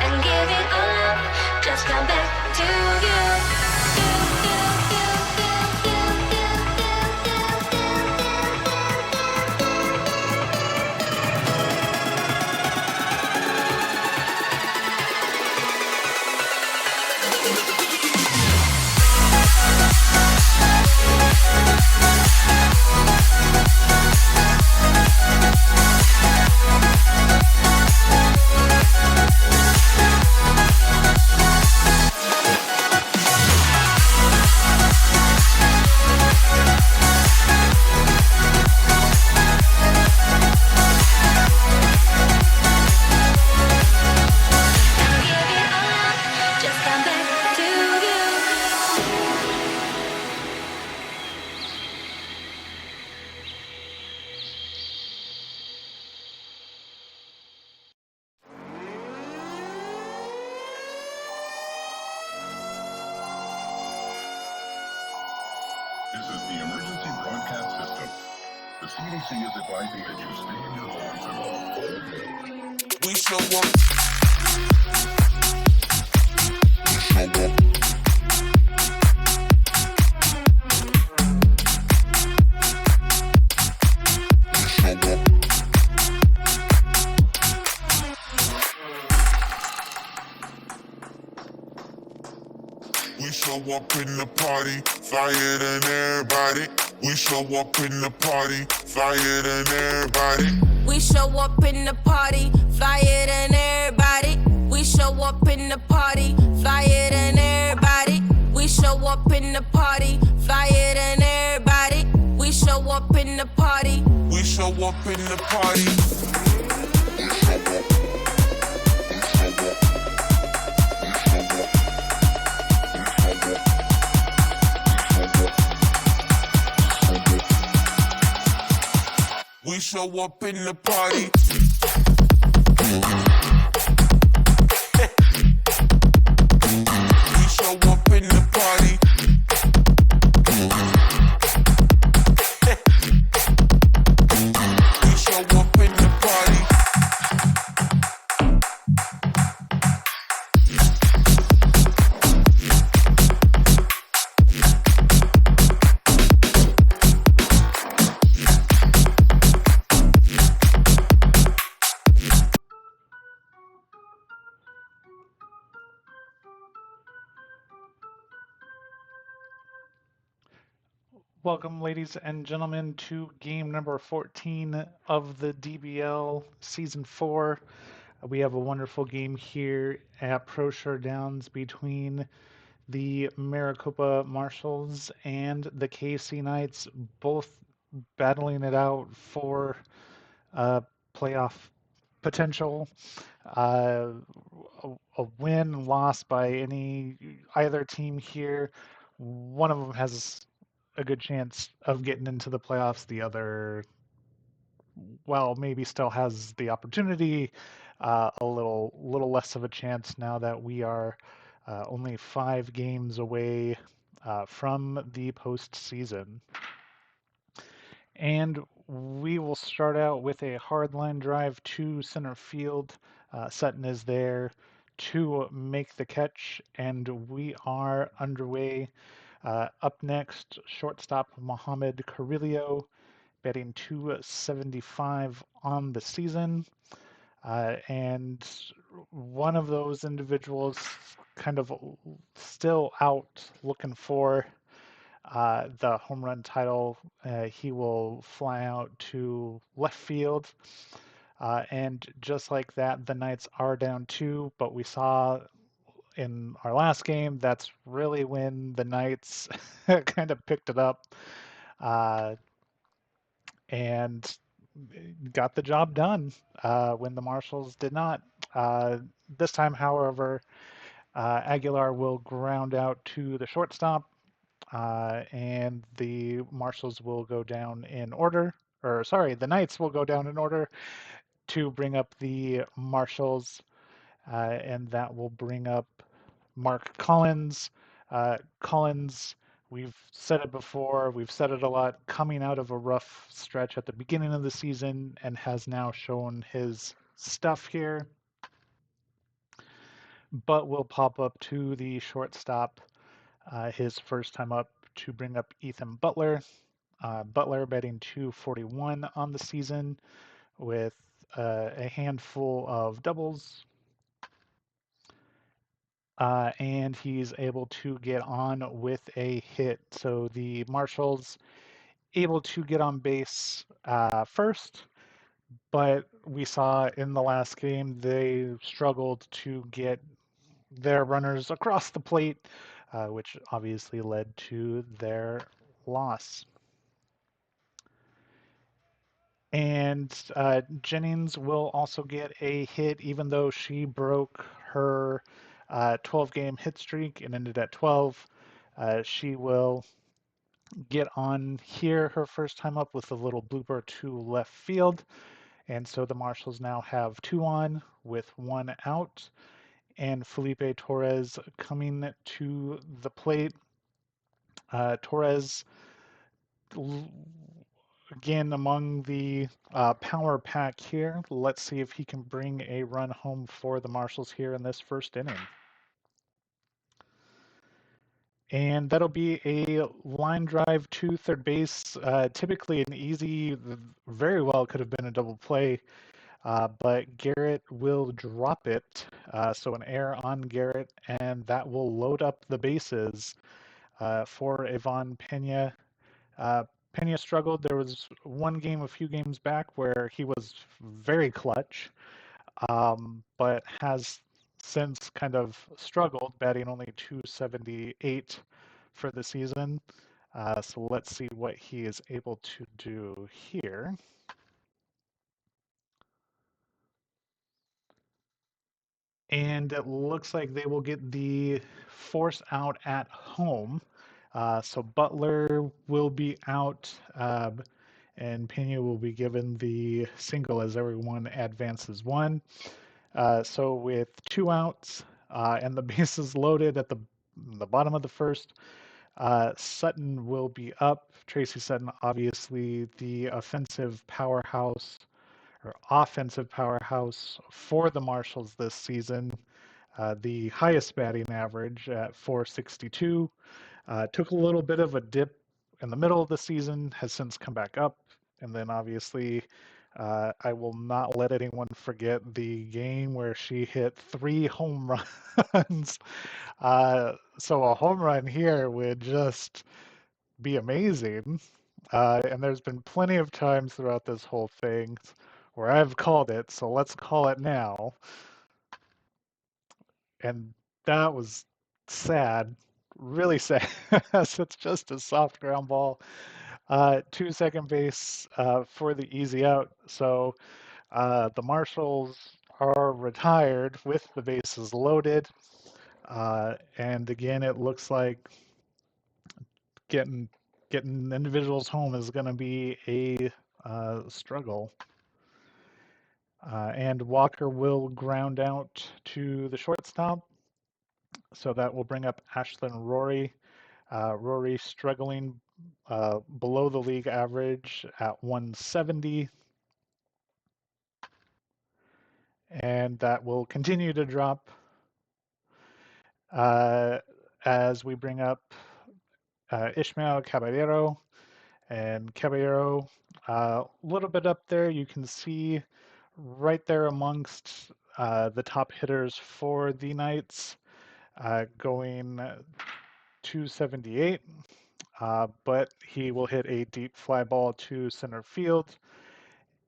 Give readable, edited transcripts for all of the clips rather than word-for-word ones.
And give it all up, just come back to you. This is the emergency broadcast system. The CDC is advising that you stay in your homes and on all day. We show up. We show up in the party, flyer than everybody. We show up in the party, flyer than everybody. We show up in the party, flyer than everybody. We show up in the party, flyer than everybody. We show up in the party, flyer than everybody. We show up in the party. We show up in the party. We show up in the party. We show up in the party. We show up in the party. Welcome, ladies and gentlemen, to game number 14 of the DBL Season 4. We have a wonderful game here at Pro Showdowns between the Maricopa Marshals and the Kaycee Knights, both battling it out for playoff potential. A win, loss by either team here. One of them has a good chance of getting into the playoffs. The other, well, maybe still has the opportunity. A little less of a chance now that we are only 5 games away from the postseason. And we will start out with a hardline drive to center field. Sutton is there to make the catch, and we are underway. Up next, shortstop Mohamed Carrillo, batting .275 on the season. And one of those individuals kind of still out looking for the home run title. He will fly out to left field. And just like that, the Knights are down 2, but we saw in our last game, that's really when the Knights kind of picked it up and got the job done when the Marshals did not. This time, however, Aguilar will ground out to the shortstop, and the Marshals will go down in order. Or sorry, the Knights will go down in order to bring up the Marshals, and that will bring up Mark Collins. Collins we've said it before, we've said it a lot, coming out of a rough stretch at the beginning of the season and has now shown his stuff here, but will pop up to the shortstop, his first time up, to bring up Ethan Butler. Butler batting 241 on the season with a handful of doubles. And he's able to get on with a hit. So the Marshals able to get on base first, but we saw in the last game they struggled to get their runners across the plate, which obviously led to their loss. And Jennings will also get a hit, even though she broke her 12-game hit streak and ended at 12. She will get on here her first time up with a little blooper to left field. And so the Marshals now have 2 on with 1 out. And Felipe Torres coming to the plate. Torres, again, among the power pack here. Let's see if he can bring a run home for the Marshals here in this first inning. And that'll be a line drive to third base. Typically an easy, very well could have been a double play, but Garrett will drop it. So an error on Garrett, and that will load up the bases for Ivan Pena. Pena struggled. There was one game a few games back where he was very clutch, but has since kind of struggled, batting only 278 for the season. So let's see what he is able to do here. And it looks like they will get the force out at home. So Butler will be out, and Pena will be given the single as everyone advances 1. So with 2 outs and the bases loaded at the bottom of the first, Sutton will be up. Tracy Sutton, obviously the offensive powerhouse for the Marshals this season. The highest batting average at 462. Took a little bit of a dip in the middle of the season, has since come back up. And then obviously, I will not let anyone forget the game where she hit 3 home runs. So a home run here would just be amazing. And there's been plenty of times throughout this whole thing where I've called it, so let's call it now. And that was sad, really sad. It's just a soft ground ball to second base for the easy out. So the Marshals are retired with the bases loaded. And again, it looks like getting individuals home is going to be a struggle. And Walker will ground out to the shortstop. So that will bring up Ashlyn Rory. Rory struggling below the league average at 170. And that will continue to drop as we bring up Ishmael Caballero. And Caballero, a little bit up there, you can see right there amongst the top hitters for the Knights, going 278. But he will hit a deep fly ball to center field,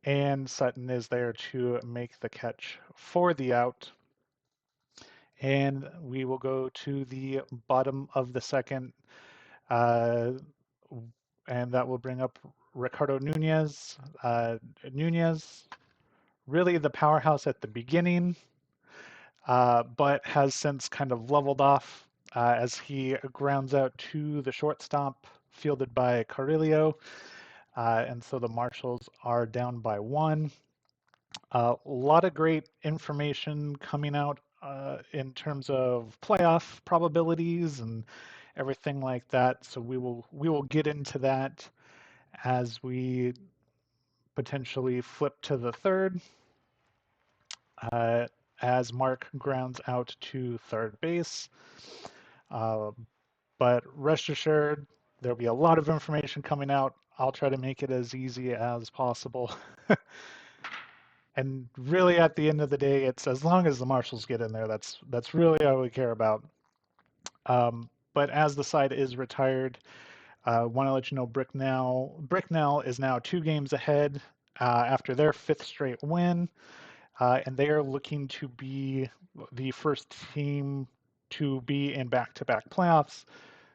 and Sutton is there to make the catch for the out. And we will go to the bottom of the second, and that will bring up Ricardo Nunez. Nunez, really the powerhouse at the beginning, but has since kind of leveled off as he grounds out to the shortstop, fielded by Carrillo. And so the Marshals are down by 1. A lot of great information coming out in terms of playoff probabilities and everything like that. So we will get into that as we potentially flip to the third, uh, as Mark grounds out to third base. Uh, but rest assured, there'll be a lot of information coming out. I'll try to make it as easy as possible. And really, at the end of the day, it's as long as the Marshals get in there, that's really all we care about. But as the side is retired, want to let you know Bricknell is now 2 games ahead after their 5th straight win, and they are looking to be the first team to be in back-to-back playoffs.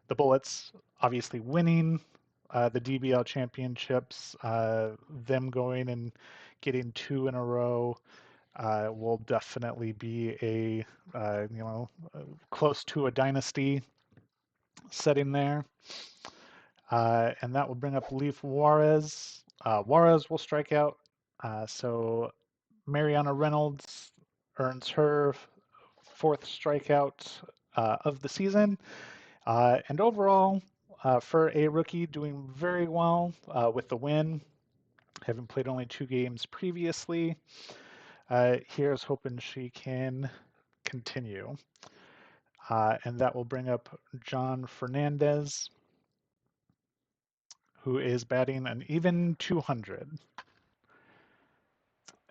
The Bullets obviously winning the DBL championships, them going and getting 2 in a row will definitely be a close to a dynasty setting there. And that will bring up Leaf Juarez. Juarez will strike out. So Mariana Reynolds earns her 4th strikeout of the season. And overall, for a rookie, doing very well with the win. Having played only 2 games previously. Here's hoping she can continue. And that will bring up John Fernandez, who is batting an even 200.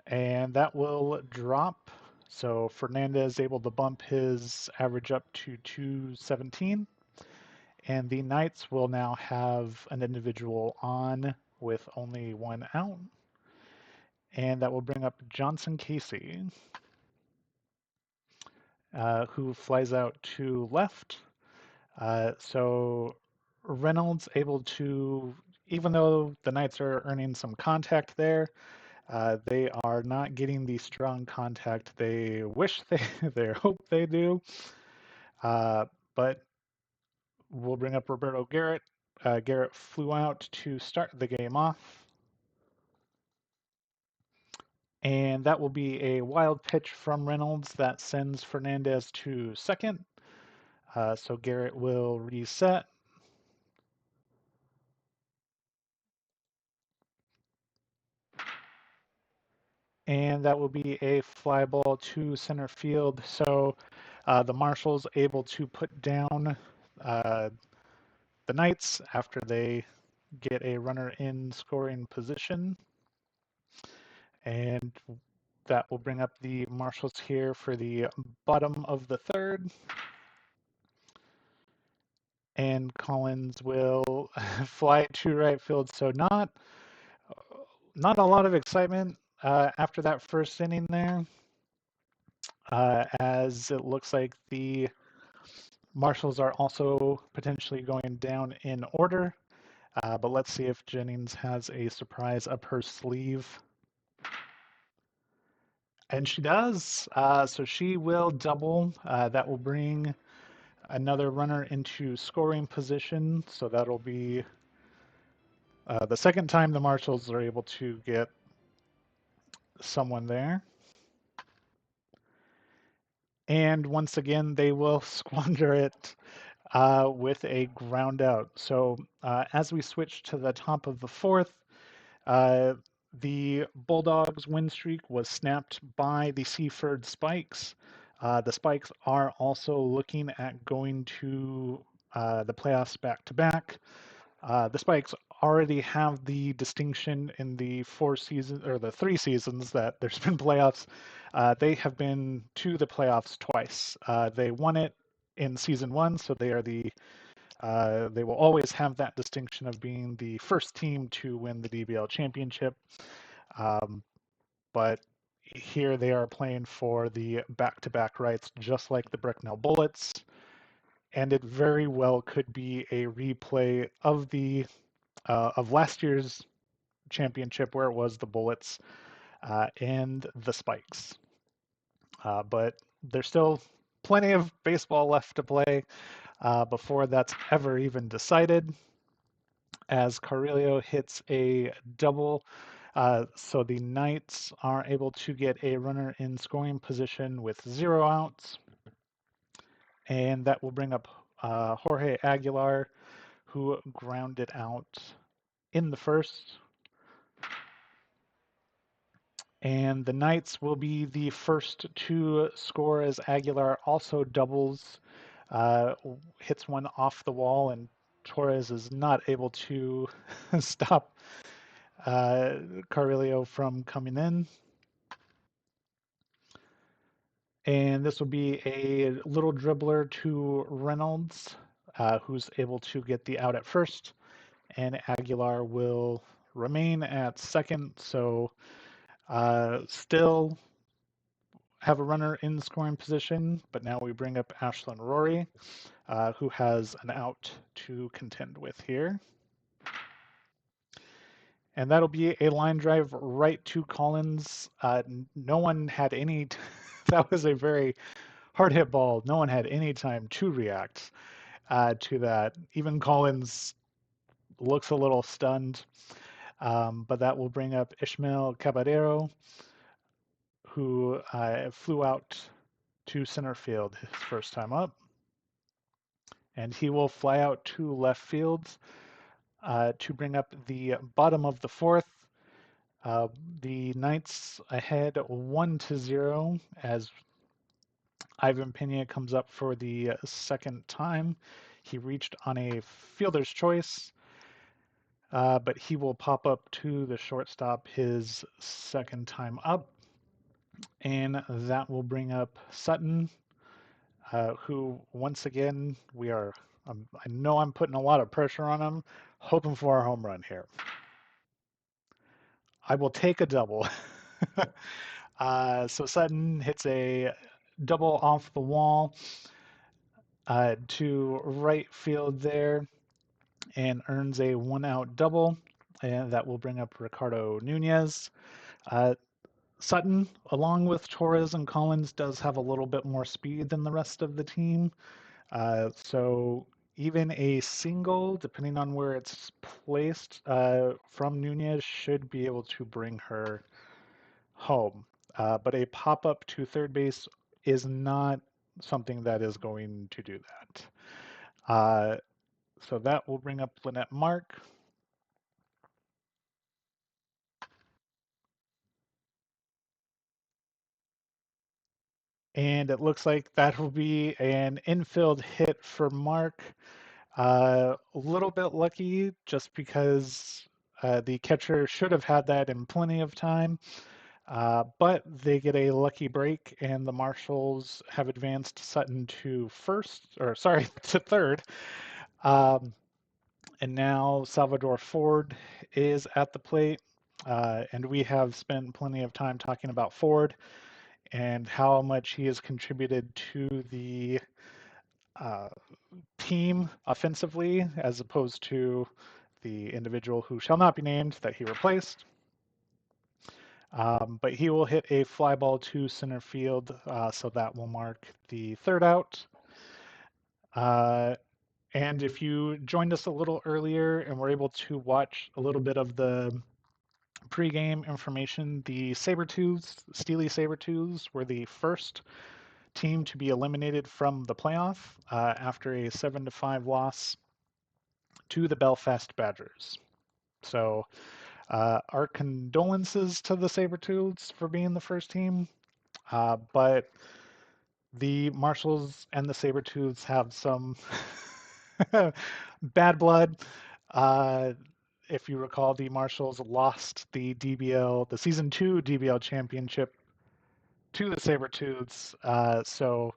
And that will drop. So Fernandez able to bump his average up to 217. And the Knights will now have an individual on with only 1 out. And that will bring up Johnson Kaycee, who flies out to left. So Reynolds able to, even though the Knights are earning some contact there, they are not getting the strong contact they wish they hope they do. But we'll bring up Roberto Garrett. Garrett flew out to start the game off. And that will be a wild pitch from Reynolds that sends Fernandez to second. So Garrett will reset. And that will be a fly ball to center field. So the Marshals able to put down the Knights after they get a runner in scoring position. And that will bring up the Marshals here for the bottom of the third. And Collins will fly to right field. So not a lot of excitement after that first inning there, as it looks like the Marshals are also potentially going down in order. But let's see if Jennings has a surprise up her sleeve. And she does. So she will double. That will bring another runner into scoring position. So that'll be the second time the Marshals are able to get someone there. And once again, they will squander it with a ground out. So as we switch to the top of the fourth, the Bulldogs' win streak was snapped by the Seaford Spikes. The Spikes are also looking at going to the playoffs back to back. The Spikes already have the distinction in the 4 seasons or the 3 seasons that there's been playoffs. They have been to the playoffs twice. They won it in season 1, so they are they will always have that distinction of being the first team to win the DBL championship. But here they are playing for the back-to-back rights, just like the Bricknell Bullets. And it very well could be a replay of the of last year's championship, where it was the Bullets and the Spikes. But there's still plenty of baseball left to play before that's ever even decided, as Carrillo hits a double. So the Knights are able to get a runner in scoring position with 0 outs. And that will bring up Jorge Aguilar, who grounded out in the first. And the Knights will be the first to score as Aguilar also doubles, uh, hits one off the wall, and Torres is not able to stop Carrillo from coming in. And this will be a little dribbler to Reynolds, who's able to get the out at first, and Aguilar will remain at second. So still have a runner in scoring position, but now we bring up Ashlyn Rory, who has an out to contend with here. And that'll be a line drive right to Collins. No one had any, that was a very hard hit ball. No one had any time to react to that. Even Collins looks a little stunned, but that will bring up Ishmael Caballero, who flew out to center field his first time up. And he will fly out to left field to bring up the bottom of the fourth. The Knights ahead 1-0 as Ivan Pena comes up for the second time. He reached on a fielder's choice, but he will pop up to the shortstop his second time up. And that will bring up Sutton, who once again I know I'm putting a lot of pressure on him, hoping for a home run here. I will take a double. So Sutton hits a double off the wall to right field there and earns a 1-out double, and that will bring up Ricardo Nunez. Sutton, along with Torres and Collins, does have a little bit more speed than the rest of the team. So even a single, depending on where it's placed, from Nunez should be able to bring her home. But a pop up to third base is not something that is going to do that. So that will bring up Lynette Mark. And it looks like that will be an infield hit for Mark. A little bit lucky just because the catcher should have had that in plenty of time. But they get a lucky break, and the Marshals have advanced Sutton to to third. And now Salvador Ford is at the plate. And we have spent plenty of time talking about Ford and how much he has contributed to the team offensively, as opposed to the individual who shall not be named that he replaced. But he will hit a fly ball to center field, so that will mark the third out. And if you joined us a little earlier and were able to watch a little bit of the pregame information, the Steely Sabretooths, were the first team to be eliminated from the playoff after a 7-5 loss to the Belfast Badgers. So our condolences to the Sabretooths for being the first team, but the Marshals and the Sabretooths have some bad blood. If you recall, the Marshals lost the DBL, the Season 2 DBL championship to the Sabretooths. So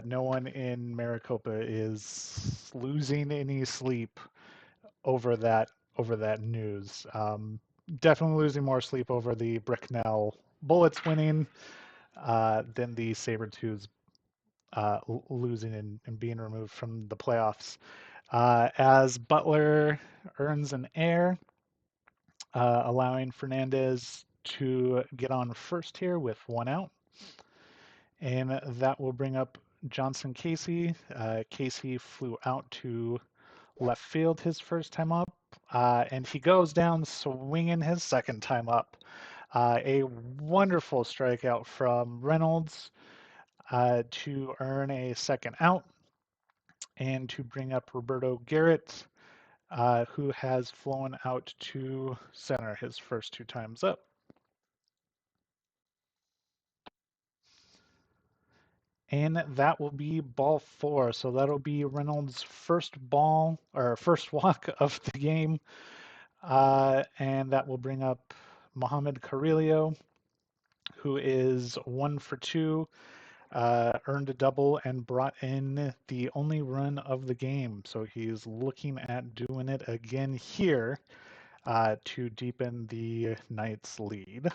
no one in Maricopa is losing any sleep over that news. Definitely losing more sleep over the Bricknell Bullets winning than the Sabretooths losing and being removed from the playoffs. As Butler earns an error, allowing Fernandez to get on first here with 1 out. And that will bring up Johnson Kaycee. Kaycee flew out to left field his first time up, and he goes down swinging his second time up. A wonderful strikeout from Reynolds to earn a second out. and to bring up Roberto Garrett, who has flown out to center his first 2 times up. And that will be ball 4. So that'll be Reynolds' first ball or first walk of the game. And that will bring up Mohamed Carrillo, who is 1 for 2, earned a double and brought in the only run of the game. So he's looking at doing it again here to deepen the Knights' lead.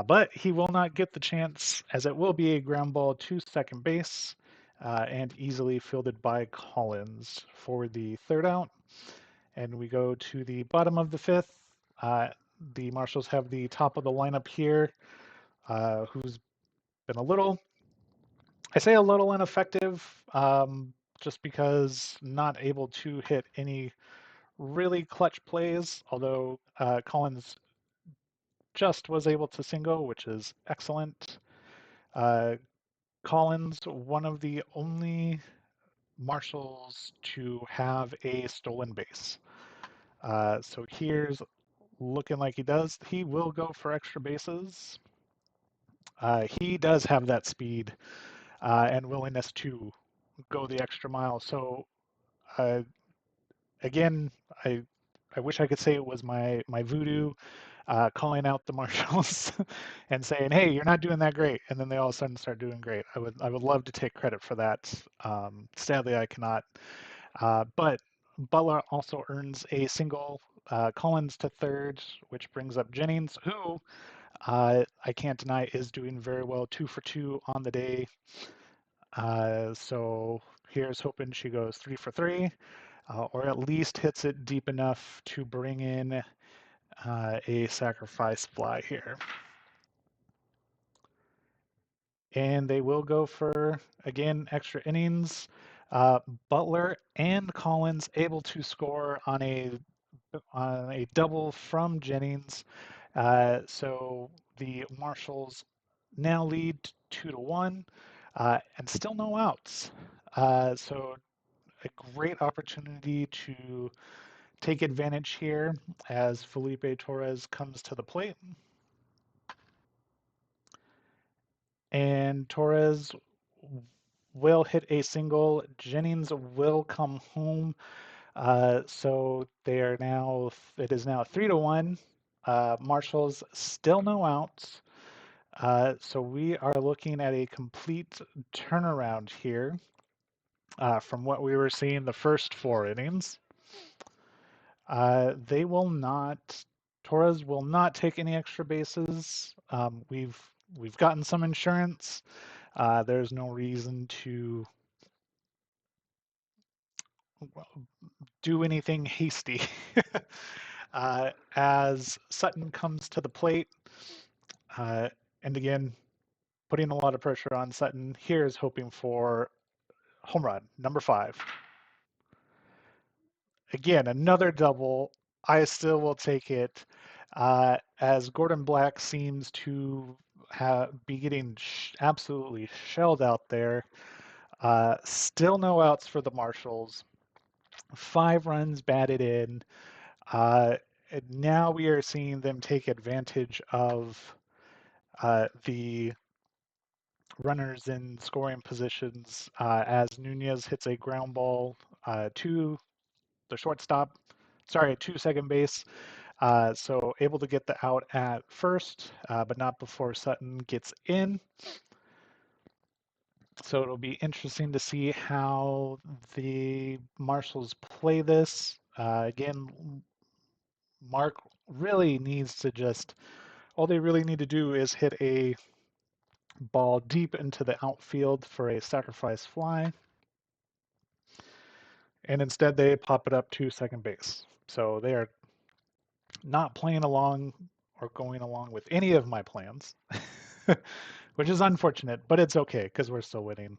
But he will not get the chance, as it will be a ground ball to second base and easily fielded by Collins for the third out. And we go to the bottom of the 5th. The Marshals have the top of the lineup here, who's been I say a little ineffective, just because not able to hit any really clutch plays, although Collins just was able to single, which is excellent. Collins, one of the only Marshals to have a stolen base. So here's looking like he does. He will go for extra bases. He does have that speed and willingness to go the extra mile. So uh, again, I wish I could say it was my voodoo calling out the Marshals and saying, "Hey, you're not doing that great," and then they all of a sudden start doing great. I would love to take credit for that. Sadly, I cannot. But Butler also earns a single. Collins to third, which brings up Jennings, who I can't deny is doing very well, 2 for 2 on the day. So here's hoping she goes 3 for 3, or at least hits it deep enough to bring in a sacrifice fly here. And they will go for, again, extra innings. Butler and Collins able to score on a double from Jennings. So the Marshals now lead 2-1, and still no outs. So a great opportunity to take advantage here as Felipe Torres comes to the plate. And Torres will hit a single. Jennings will come home. So it is now 3-1. Marshals still no outs. So we are looking at a complete turnaround here from what we were seeing the first 4 innings. Torres will not take any extra bases. We've gotten some insurance. There's no reason to do anything hasty. As Sutton comes to the plate, and again, putting a lot of pressure on Sutton. Here's hoping for home run, number 5. Again, another double. I still will take it, as Gordon Black seems to be getting absolutely shelled out there. Still no outs for the Marshals. 5 runs batted in. Now we are seeing them take advantage of the runners in scoring positions as Nunez hits a ground ball to the shortstop, to second base. So able to get the out at first, but not before Sutton gets in. So it'll be interesting to see how the Marshals play this. Again, Mark really needs to all they really need to do is hit a ball deep into the outfield for a sacrifice fly. And instead they pop it up to second base. So they are not playing along or going along with any of my plans, which is unfortunate, but it's okay because we're still winning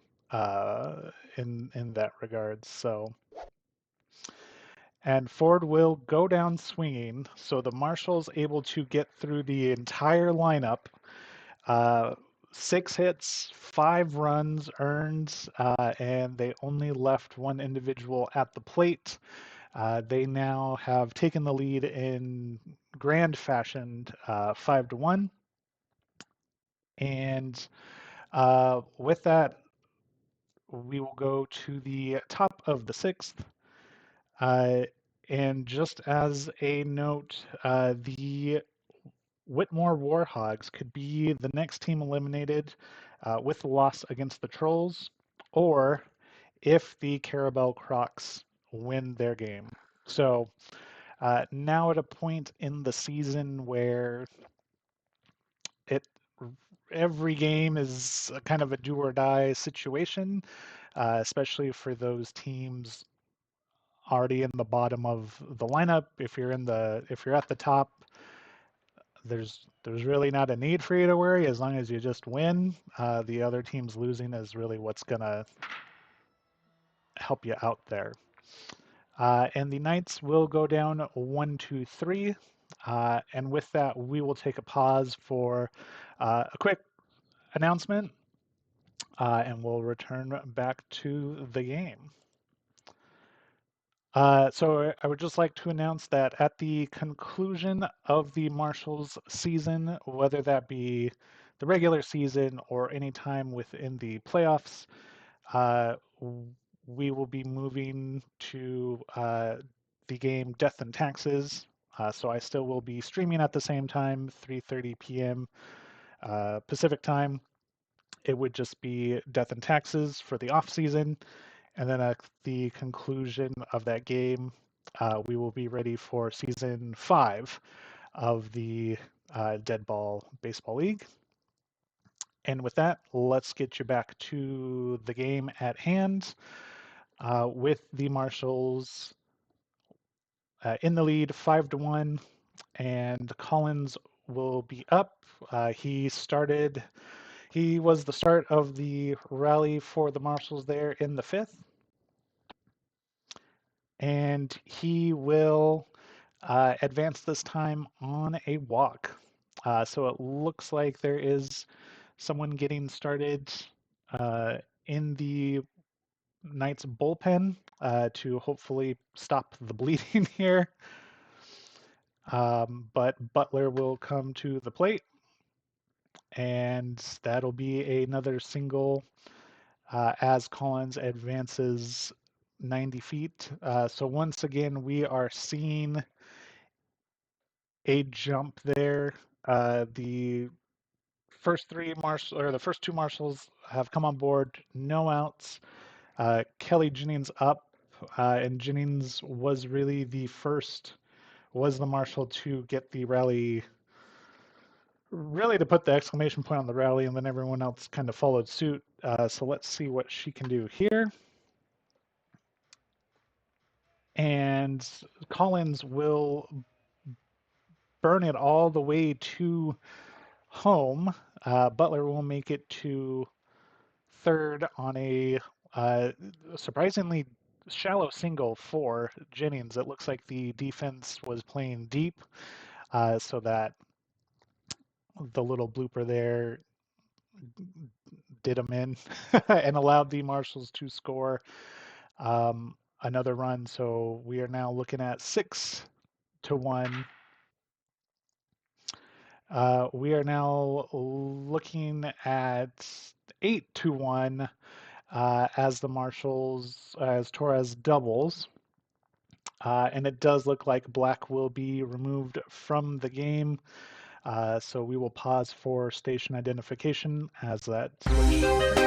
in that regard. So, and Ford will go down swinging. So the Marshals able to get through the entire lineup. 6 hits, 5 runs earned, and they only left one individual at the plate. They now have taken the lead in grand fashion, 5-1. And with that, we will go to the top of the 6th. Uh, and just as a note, the Whitmore Warhogs could be the next team eliminated with the loss against the Trolls, or if the Carabel Crocs win their game. So now at a point in the season where it every game is a kind of a do or die situation, especially for those teams already in the bottom of the lineup. If you're at the top, there's really not a need for you to worry as long as you just win. The other teams losing is really what's gonna help you out there. And the Knights will go down 1-2-3. And with that, we will take a pause for a quick announcement, and we'll return back to the game. So I would just like to announce that at the conclusion of the Marshals season, whether that be the regular season or any time within the playoffs, uh, we will be moving to the game Death and Taxes. So I still will be streaming at the same time, 3:30 p.m. Pacific time. It would just be Death and Taxes for the off season. And then at the conclusion of that game, we will be ready for season 5 of the Dead Ball Baseball League. And with that, let's get you back to the game at hand with the Marshals in the lead 5-1, and Collins will be up. He was the start of the rally for the Marshals there in the 5th. And he will advance this time on a walk. So it looks like there is someone getting started in the Knights bullpen to hopefully stop the bleeding here. But Butler will come to the plate, and that'll be another single as Collins advances 90 feet. So once again, we are seeing a jump there. The the first two marshals have come on board, no outs. Kelly Jennings up, and Jennings was really was the marshal to get the rally, really to put the exclamation point on the rally, and then everyone else kind of followed suit. So let's see what she can do here. And Collins will burn it all the way to home. Butler will make it to third on a surprisingly shallow single for Jennings. It looks like the defense was playing deep, so that the little blooper there did him in and allowed the Marshals to score another run. So we are now looking at 6-1. We are now looking at 8-1 as the Marshals, as Torres doubles. And it does look like Black will be removed from the game. So we will pause for station identification as that switch occurs.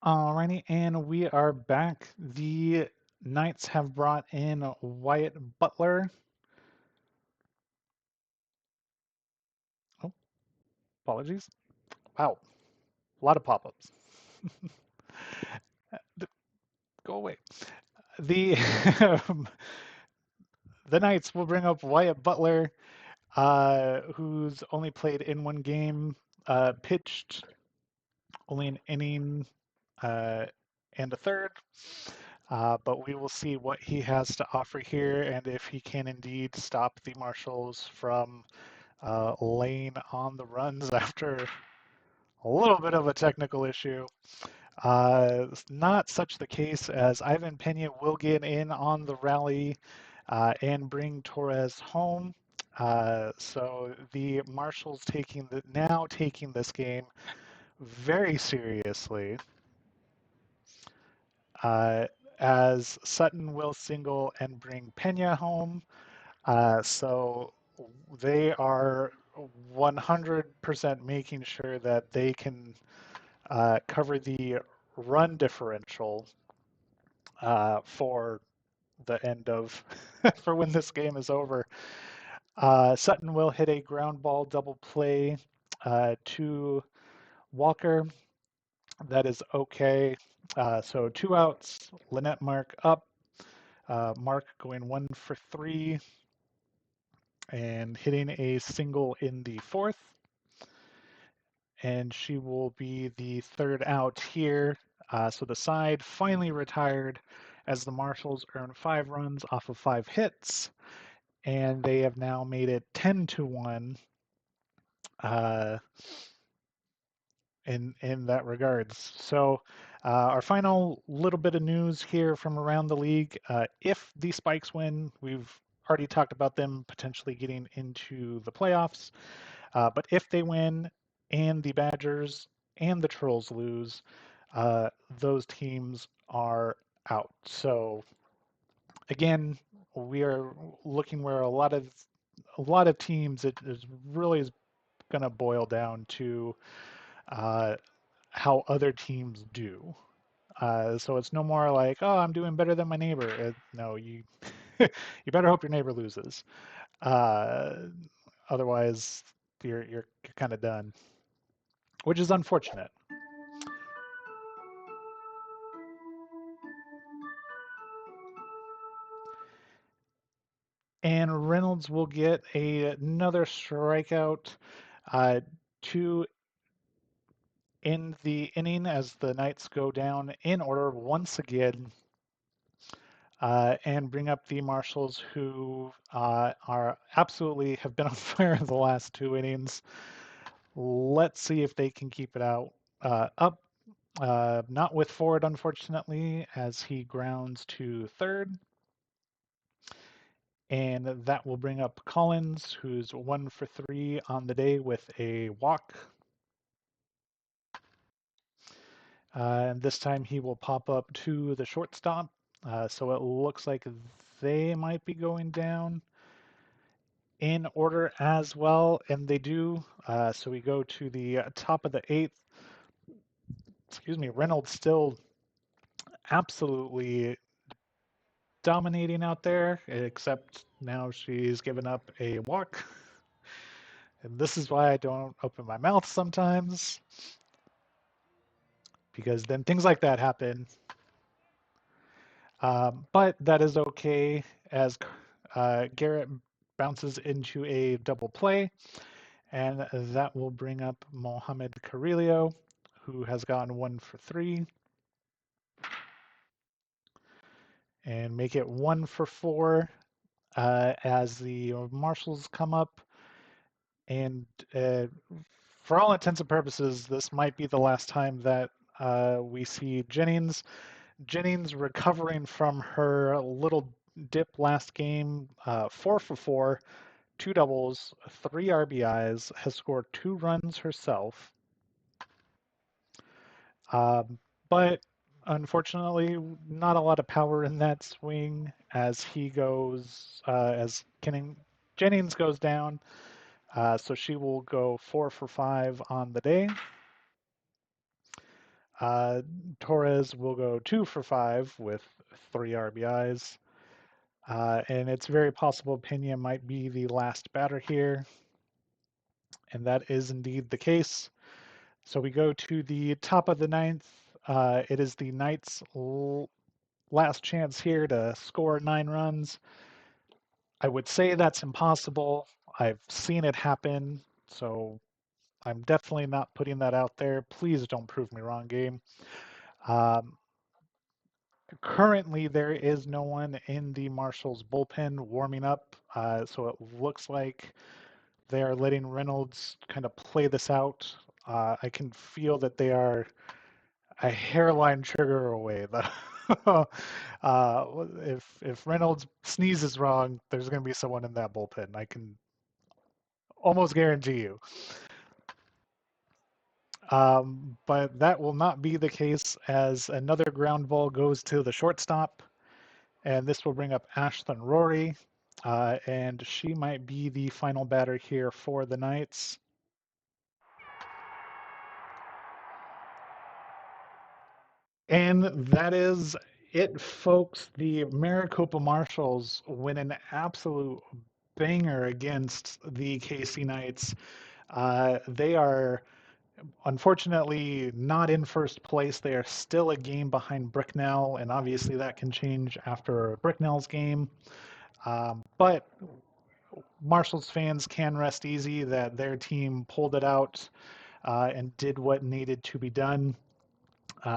Alrighty, and we are back. The Knights have brought in Wyatt Butler. Oh, apologies. Wow, a lot of pop-ups. Go away. The the Knights will bring up Wyatt Butler, who's only played in one game, pitched only an inning uh, and a third. But we will see what he has to offer here and if he can indeed stop the Marshals from laying on the runs after a little bit of a technical issue. It's not such the case as Ivan Pena will get in on the rally and bring Torres home. So the Marshals now taking this game very seriously, uh, as Sutton will single and bring Pena home. So they are 100% making sure that they can cover the run differential for the end of for when this game is over. Sutton will hit a ground ball double play to Walker. That is okay. So 2 outs. Lynette Mark up. Mark going 1 for 3 and hitting a single in the fourth. And she will be the third out here. So the side finally retired as the Marshals earned 5 runs off of 5 hits. And they have now made it 10-1 in that regards. So our final little bit of news here from around the league: if the Spikes win, we've already talked about them potentially getting into the playoffs. But if they win and the Badgers and the Trolls lose, those teams are out. So again, we are looking where a lot of teams, it is really going to boil down to uh, how other teams do. So it's no more like, oh, I'm doing better than my neighbor. No, you you better hope your neighbor loses. Uh, Otherwise, you're kind of done, which is unfortunate. And Reynolds will get another strikeout uh, to end the inning as the Knights go down in order once again and bring up the Marshals, who are absolutely have been on fire in the last 2 innings. Let's see if they can keep it out up. Not with Ford, unfortunately, as he grounds to third. And that will bring up Collins, who's 1 for 3 on the day with a walk. And this time he will pop up to the shortstop. So it looks like they might be going down in order as well, and they do. So we go to the top of the 8th. Excuse me, Reynolds still absolutely dominating out there, except now she's given up a walk. And this is why I don't open my mouth sometimes, because then things like that happen. But that is okay as Garrett bounces into a double play, and that will bring up Mohamed Carrillo, who has gone 1 for 3, and make it 1 for 4 as the Marshals come up. And for all intents and purposes, this might be the last time that we see Jennings. Jennings recovering from her little dip last game, 4 for 4, 2 doubles, 3 RBIs, has scored 2 runs herself. But unfortunately, not a lot of power in that swing as he goes, Jennings goes down. So she will go 4 for 5 on the day. Torres will go 2 for 5 with 3 RBIs. And it's very possible Pena might be the last batter here. And that is indeed the case. So we go to the top of the 9th. It is the Knights last chance here to score 9 runs. I would say that's impossible. I've seen it happen, so I'm definitely not putting that out there. Please don't prove me wrong, game. Um, Currently, there is no one in the Marshals bullpen warming up, so it looks like they are letting Reynolds kind of play this out. I can feel that they are a hairline trigger away. If Reynolds sneezes wrong, there's going to be someone in that bullpen. I can almost guarantee you. But that will not be the case as another ground ball goes to the shortstop, and this will bring up Ashlyn Rory, and she might be the final batter here for the Knights. And that is it, folks. The Maricopa Marshals win an absolute banger against the Kaycee Knights. They are unfortunately not in first place. They are still a game behind Bricknell, and obviously that can change after Bricknell's game. But Marshals fans can rest easy that their team pulled it out and did what needed to be done.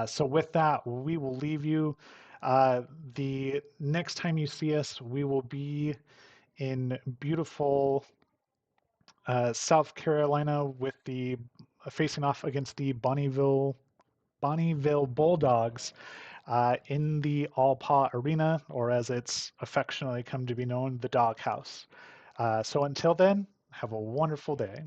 So with that, we will leave you. The next time you see us, we will be in beautiful South Carolina with the facing off against the Bonneville Bulldogs in the All Paw Arena, or as it's affectionately come to be known, the Doghouse. So until then, have a wonderful day.